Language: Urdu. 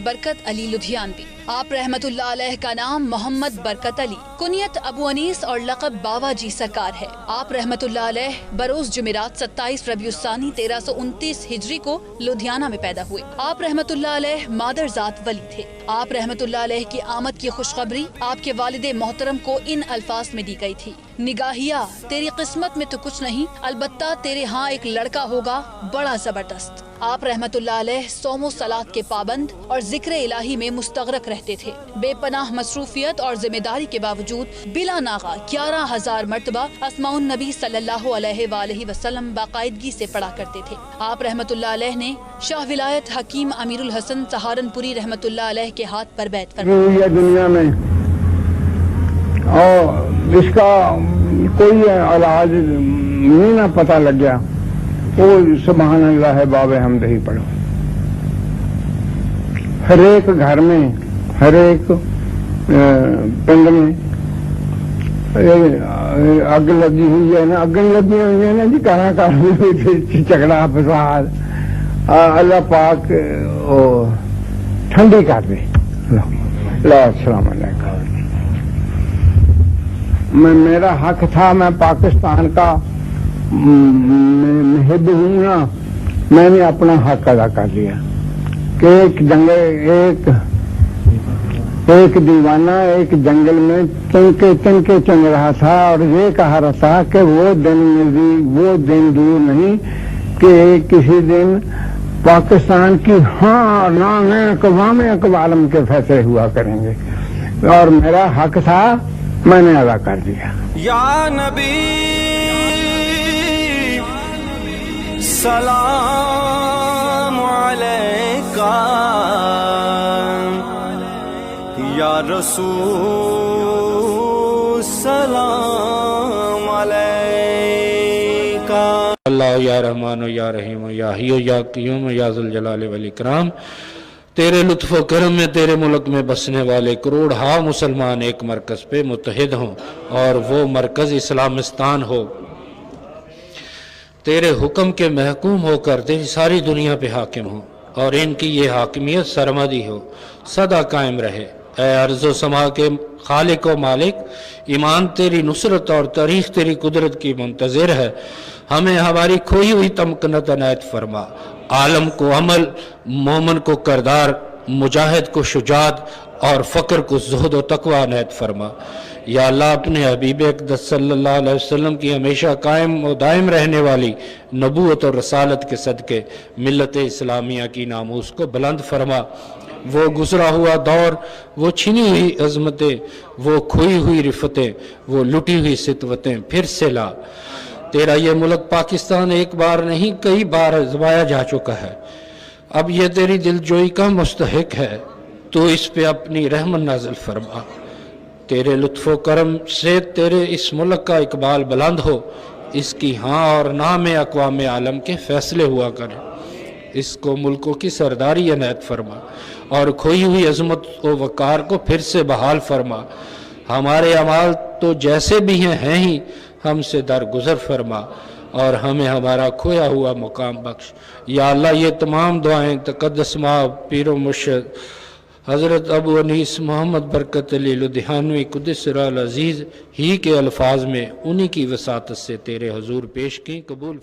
برکت علی لدھیانوی۔ آپ رحمت اللہ علیہ کا نام محمد برکت علی، کنیت ابو انیس اور لقب باوا جی سرکار ہے۔ آپ رحمت اللہ علیہ بروز جمعرات 27 ربیع الثانی 1329 ہجری کو لدھیانہ میں پیدا ہوئے۔ آپ رحمت اللہ علیہ مادر ذات ولی تھے۔ آپ رحمت اللہ علیہ کی آمد کی خوشخبری آپ کے والد محترم کو ان الفاظ میں دی گئی تھی: نگاہیا، تیری قسمت میں تو کچھ نہیں، البتہ تیرے ہاں ایک لڑکا ہوگا بڑا زبردست۔ آپ رحمت اللہ علیہ صوم و صلات کے پابند اور ذکر الہی میں مستغرق رہتے تھے۔ بے پناہ مصروفیت اور ذمہ داری کے باوجود بلا ناغہ 11,000 مرتبہ اسماء النبی صلی اللہ علیہ وآلہ وسلم باقاعدگی سے پڑھا کرتے تھے۔ آپ رحمت اللہ علیہ نے شاہ ولایت حکیم امیر الحسن سہارنپوری رحمت اللہ علیہ کے ہاتھ پر بیعت فرمائی۔ دنیا میں اور اس کا کوئی علاج نہیں نہ پتہ لگ گیا، وہ سبحان اللہ ہے باب حمد ہی پڑھو۔ ہر ایک گھر میں، ہر ایک پنڈ میں اگ لگی ہوئی ہے نا، اگن لگی ہوئی ہے نا جی، کہاں کہاں جھگڑا فساد، اللہ پاک ٹھنڈی کر دے۔ السلام علیکم۔ میرا حق تھا، میں پاکستان کا محب ہوں نا، میں نے اپنا حق ادا کر لیا کہ ایک دیوانہ ایک جنگل میں تنکے چن رہا تھا اور یہ کہا رہا تھا کہ وہ دن دور نہیں کہ کسی دن پاکستان کی ہاں نام اقوام عالم کے فیصلے ہوا کریں گے، اور میرا حق تھا، میں نے ادا کر دیا۔ یا نبی سلام علیکہ، یا رسول سلام علیکہ۔ اللہ یا رحمان یا رحیم یا حی یا قیوم یا ذوالجلال والاکرام، تیرے لطف و کرم میں تیرے ملک میں بسنے والے کروڑ ہا مسلمان ایک مرکز پہ متحد ہوں، اور وہ مرکز اسلامستان ہو، تیرے حکم کے محکوم ہو کر تیری ساری دنیا پہ حاکم ہو، اور ان کی یہ حاکمیت سرمدی ہو، سدا قائم رہے۔ اے ارض و سما کے خالق و مالک، ایمان تیری نصرت اور تاریخ تیری قدرت کی منتظر ہے، ہمیں ہماری کھوئی ہوئی تمکنت عنایت فرما، عالم کو عمل، مومن کو کردار، مجاہد کو شجاعت اور فقر کو زہد و تقوی عنایت فرما۔ یا اللہ اپنے حبیب اقدس صلی اللہ علیہ وسلم کی ہمیشہ قائم و دائم رہنے والی نبوت اور رسالت کے صدقے ملت اسلامیہ کی ناموس کو بلند فرما۔ وہ گزرا ہوا دور، وہ چھنی ہوئی عظمتیں، وہ کھوئی ہوئی رفتیں، وہ لٹی ہوئی ستوتیں پھر سے لا۔ تیرا یہ ملک پاکستان ایک بار نہیں کئی بار آزمایا جا چکا ہے، اب یہ تیری دلجوئی کا مستحق ہے، تو اس پہ اپنی رحمت نازل فرما۔ تیرے لطف و کرم سے تیرے اس ملک کا اقبال بلند ہو، اس کی ہاں اور نہ میں اقوام عالم کے فیصلے ہوا کریں، اس کو ملکوں کی سرداری عنایت فرما، اور کھوئی ہوئی عظمت و وقار کو پھر سے بحال فرما۔ ہمارے اعمال تو جیسے بھی ہیں ہی، ہم سے درگزر فرما، اور ہمیں ہمارا کھویا ہوا مقام بخش۔ یا اللہ یہ تمام دعائیں تقدس ماں پیر و مرشد حضرت ابو انیس محمد برکت علی لدھیانوی قدس سرہ العزیز ہی کے الفاظ میں انہی کی وساطت سے تیرے حضور پیش کی، قبول